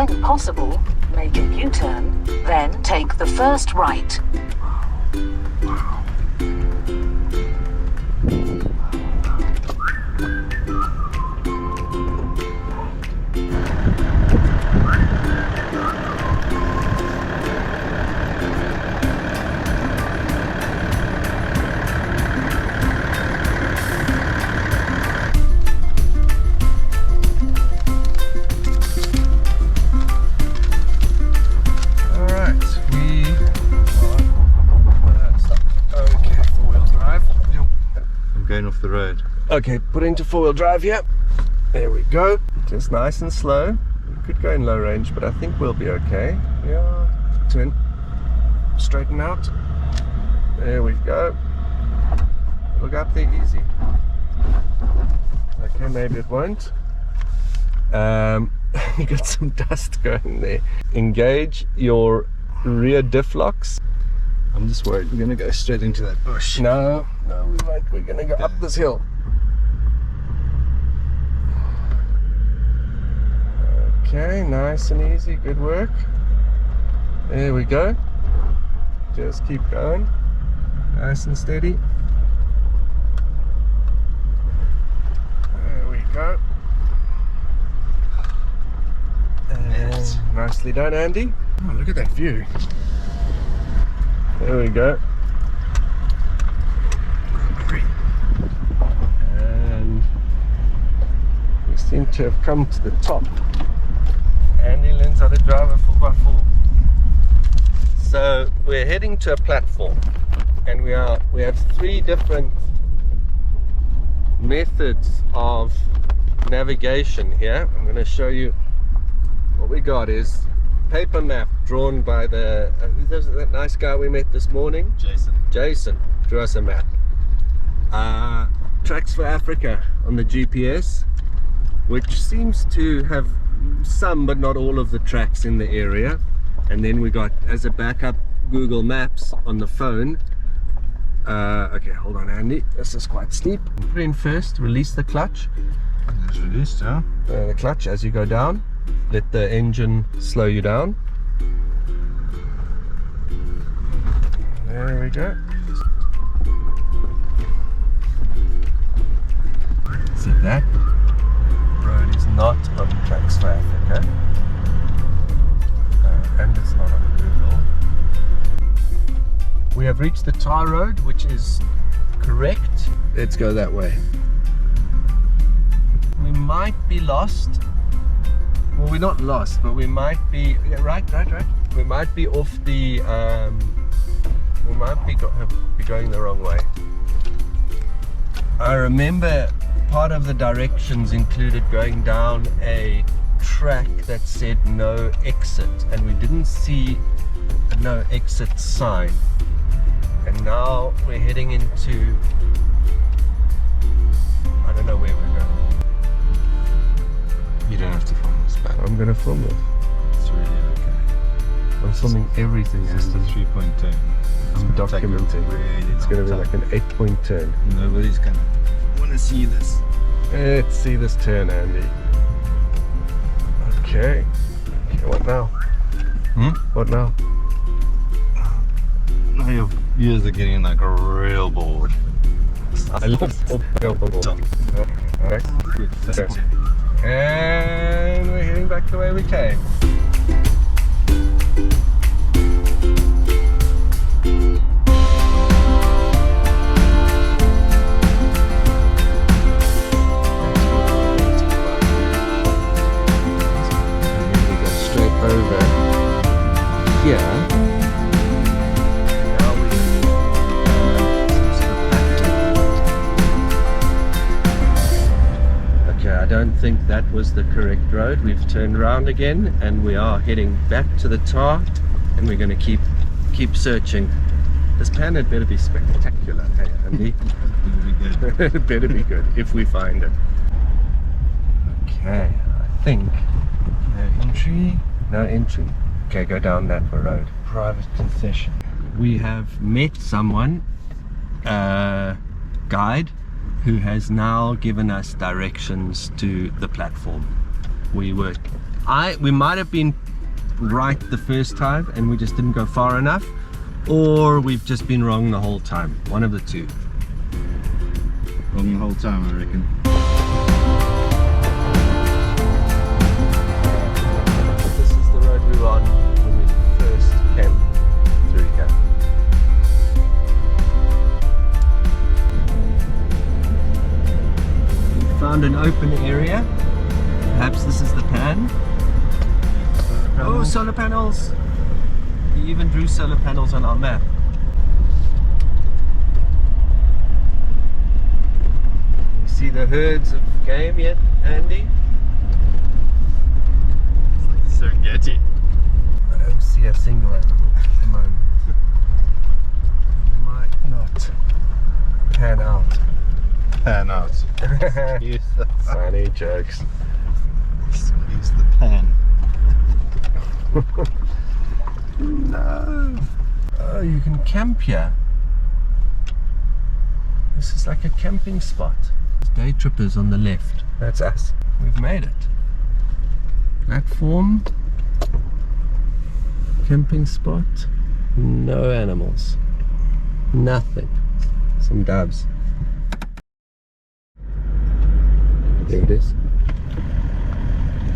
When possible, make a U-turn, then take the first right. Off the road. Okay, put into four-wheel drive here. There we go. Just nice and slow. We could go in low range, but I think we'll be okay. Yeah, turn, straighten out. There we go. Look up there, easy. Okay, maybe it won't. You got some dust going there. Engage your rear diff locks. I'm just worried we're going to go straight into that bush. No, we won't. We're going to go up this hill. Okay, nice and easy. Good work. There we go. Just keep going. Nice and steady. There we go. And nicely done, Andy. Oh, look at that view. There we go. And we seem to have come to the top. Andy learns how to drive a 4x4. So we're heading to a platform, and we have three different methods of navigation here. I'm going to show you what we got is paper map drawn by the who's that nice guy we met this morning? Jason drew us a map. Tracks for Africa on the GPS, which seems to have some but not all of the tracks in the area. And then we got as a backup Google Maps on the phone. Okay, hold on, Andy, this is quite steep. Put in first, release the clutch. It's released, yeah. The clutch as you go down. Let the engine slow you down. There we go. See that? Road is not on Tracks for Africa. And it's not on Google. We have reached the tar road, which is correct. Let's go that way. We might be lost. Well, we're not lost, but we might be, yeah, right. We might be off the, we might be going the wrong way. I remember part of the directions included going down a track that said no exit, and we didn't see a no exit sign. And now we're heading into, I don't know where we're going. You don't have to film this back. I'm gonna film it. It's really okay. I'm filming everything. It's just a 3-point turn. I'm documenting. It's gonna be like an 8-point turn. Nobody's gonna want to see this. Let's see this turn, Andy. Okay. What now? What now? Now your ears are getting like real bored. I love Alright. And we're heading back the way we came. Over here. Now we okay, I don't think that was the correct road. We've turned around again and we are heading back to the tar, and we're going to keep searching. This pan had better be spectacular, hey Andy? It better be good if we find it. Okay, I think no entry. No entry. Okay, go down that road. Private concession. We have met someone, a guide, who has now given us directions to the platform. We were We might have been right the first time and we just didn't go far enough, or we've just been wrong the whole time. One of the two. Wrong the whole time, I reckon. This is the road we were on when we first came through here. We found an open area. Perhaps this is the pan. Oh, solar panels! He even drew solar panels on our map. You see the herds of game yet, Andy? It's like Serengeti. I don't see a single animal at the moment. Might not pan out. Pan out. Use the Funny jokes. Use the pan. No. Oh, you can camp here. This is like a camping spot. Day trippers on the left. That's us. We've made it. Platform. Camping spot. No animals. Nothing. Some doves. There it is.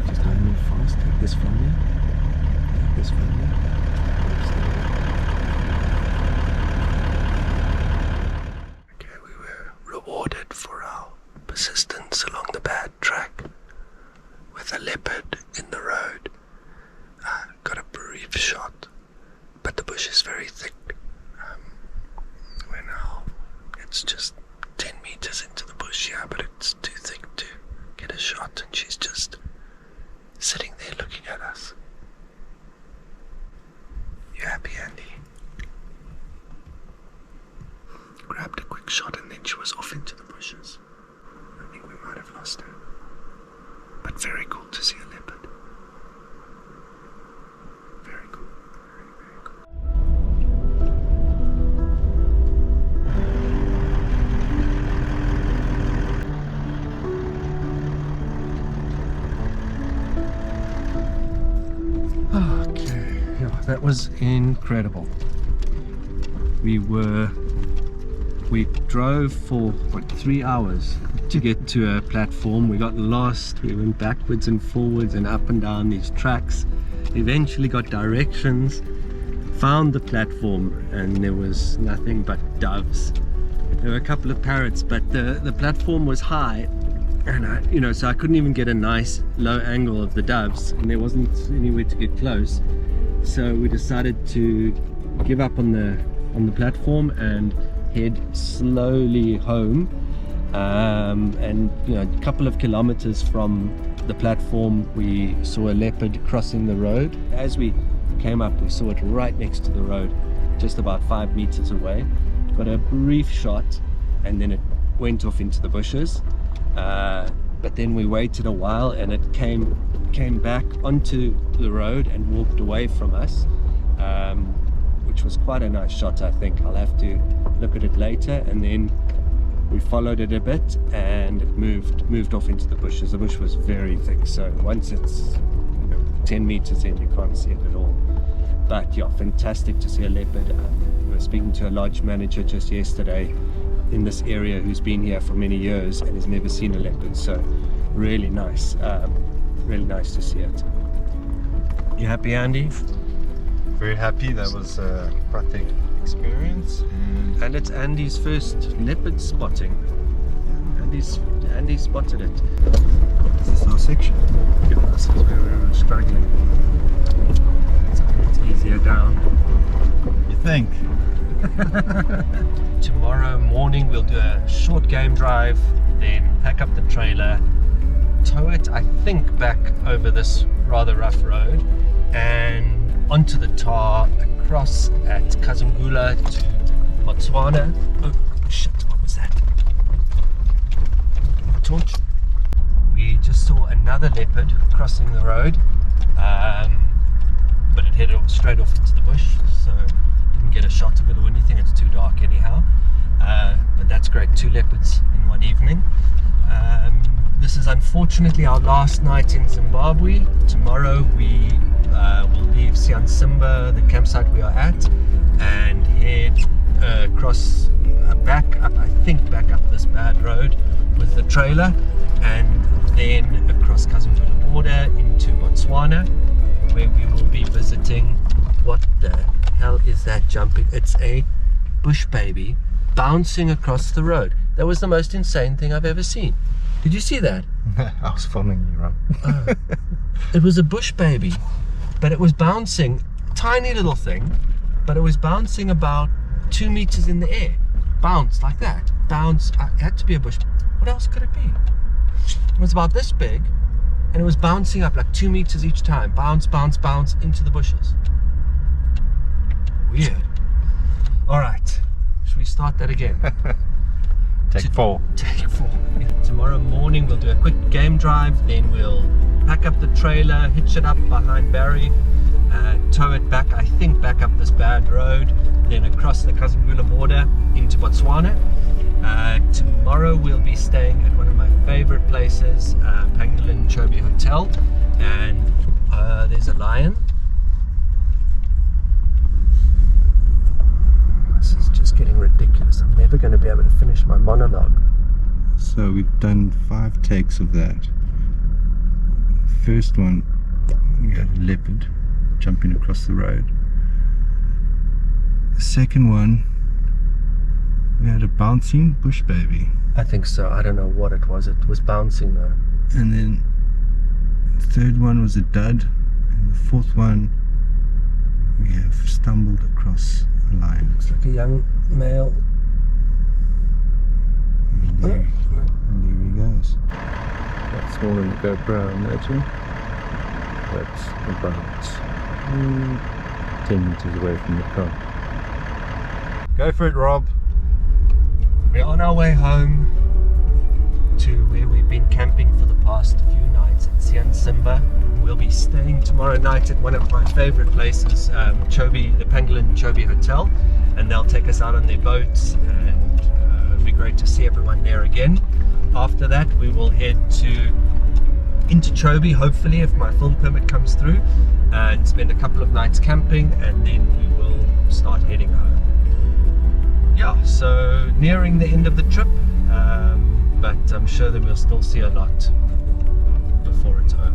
Just don't move fast. Take this from me. Take this from me. Okay, we were rewarded for our persistence along the bad track with a leopard in the road. Got a brief shot, but the bush is very thick. We're now, it's just 10 meters into the bush here, but it's too thick to get a shot, and she's just sitting there looking at us. You happy, Andy? Grabbed a quick shot and then she was off into the bushes. I think we might have lost her. But very cool to see a leopard. Very cool. Very, very cool. Okay, yeah, that was incredible. We drove for what, 3 hours to get to a platform. We got lost, we went backwards and forwards and up and down these tracks, eventually got directions, found the platform, and there was nothing but doves. There were a couple of parrots, but the platform was high, and so I couldn't even get a nice low angle of the doves, and there wasn't anywhere to get close. So we decided to give up on the platform and head slowly home. And a couple of kilometers from the platform, we saw a leopard crossing the road. As we came up, we saw it right next to the road, just about 5 meters away. Got a brief shot, and then it went off into the bushes. But then we waited a while, and it came back onto the road and walked away from us, which was quite a nice shot. I think I'll have to look at it later. And then we followed it a bit, and it moved off into the bushes. The bush was very thick, so once it's 10 meters in, you can't see it at all. But yeah, fantastic to see a leopard. We were speaking to a lodge manager just yesterday in this area who's been here for many years and has never seen a leopard, so really nice to see it. You happy, Andy? Very happy. That was quite the experience, and it's Andy's first leopard spotting. Andy spotted it. this is our section. Yeah, this is where we were struggling. It's easier down. You think? Tomorrow morning we'll do a short game drive, then pack up the trailer, tow it, I think, back over this rather rough road and onto the tar, across at Kazungula to Botswana. Oh shit, what was that? Torch. We just saw another leopard crossing the road, but it headed straight off into the bush, so didn't get a shot of it or anything. It's too dark anyhow. But that's great, 2 leopards in one evening. This is unfortunately our last night in Zimbabwe. Tomorrow we will leave Zimbabwe, the campsite we are at, and head across back up this bad road with the trailer, and then across Kazungula border into Botswana, where we will be visiting. What the hell is that jumping? It's a bush baby bouncing across the road. That was the most insane thing I've ever seen. Did you see that? I was filming you, Rob. It was a bush baby, but it was bouncing, tiny little thing, but it was bouncing about 2 meters in the air. Bounce like that. Bounce. It had to be a bush. What else could it be? It was about this big, and it was bouncing up like 2 meters each time. Bounce, bounce, bounce into the bushes. Weird. All right. Should we start that again? Take 4. Take 4. Tomorrow morning we'll do a quick game drive, then we'll pack up the trailer, hitch it up behind Barry, tow it back, I think back up this bad road, then across the Kazungula border into Botswana. Tomorrow we'll be staying at one of my favorite places, Pangolin Chobe Hotel, and there's a lion. This is just getting ridiculous. I'm never going to be able to finish my monologue. So we've done 5 takes of that. First one, we had a leopard jumping across the road. The second one, we had a bouncing bush baby. I think so. I don't know what it was. It was bouncing though. And then the third one was a dud. And the fourth one, we have stumbled across a lion. Looks like a young male. And there he goes. That's smaller than the GoPro, imagine. That's about 10 meters away from the car. Go for it, Rob. We're on our way home to where we've been camping for the past few nights at Zimbabwe. We'll be staying tomorrow night at one of my favorite places, Chobe, the Pangolin Chobe Hotel, and they'll take us out on their boats, and it'll be great to see everyone there again. After that, we will head into Chobe, hopefully, if my film permit comes through, and spend a couple of nights camping, and then we will start heading home. Yeah, so nearing the end of the trip, but I'm sure that we'll still see a lot before it's over.